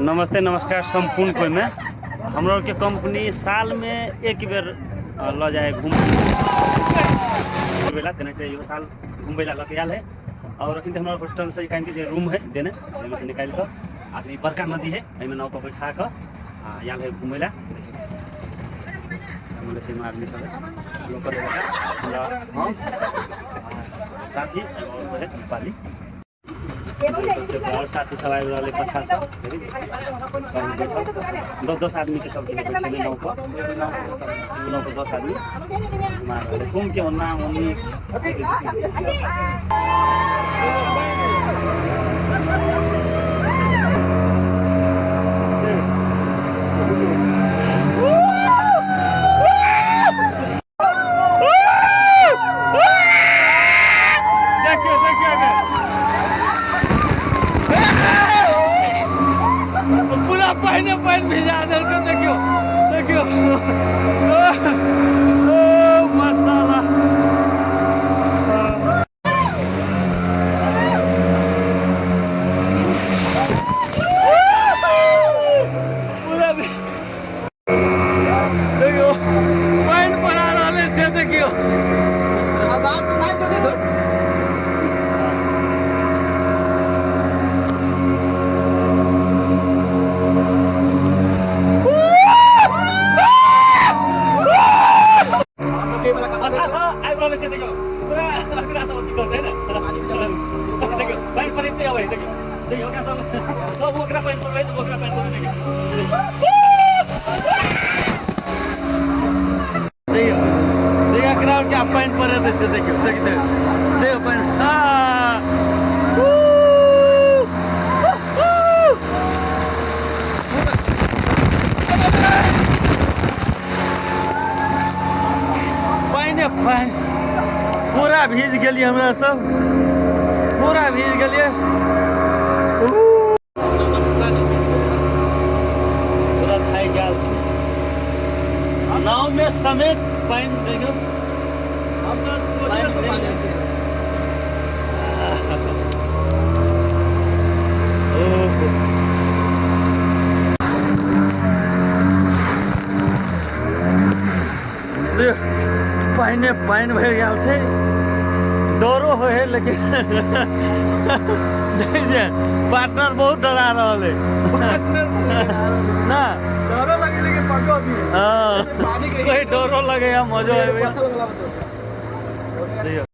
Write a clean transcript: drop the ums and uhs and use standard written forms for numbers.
नमस्ते नमस्कार संपूर्ण कोई में हम के कंपनी साल में एक बेर ल जाए घूम बेला तेनाते यो साल घूमे ला लगे आल है। और अखन हमारा होस्टल से कहीं के रूम है देने में से निकाल कर आखिरी बड़का नदी है एमें नाव पर बैठा कर यहाँ है घूमे ला आदमी सब साथी और नेपाली और साथी सब आए रहे पछा सब 10 आदमी के सब बैठे नाव पर 10 आदमी मार घूम के नाम पानी भिजा देखियो देखियो मसाला पूरा देखियो पानी पड़ा रहा थे देखियो अच्छा सा आइब्रोले चाहिँ देखियो पुरा रात होती गर्दैन देखियो पानी परिते अब देखियो देखियो क्या सब ओकरा पानी पर्दै ओकरा पानी पर्दै देखियो देखियो ग्राउंड क्या पानी परे देखियो देखियो देखियो पानी पानी पूरा भीज गलिए हमरा सब पूरा भीज गलिए पूरा खाई गया नाव में समेत पानी देखो पानी पानी भर गया छे डरो हो है लेकिन पार्टनर बहुत डरा रहा है ना डरो लगे लेकिन पकड़ो भी कोई डरो लगे मजा है।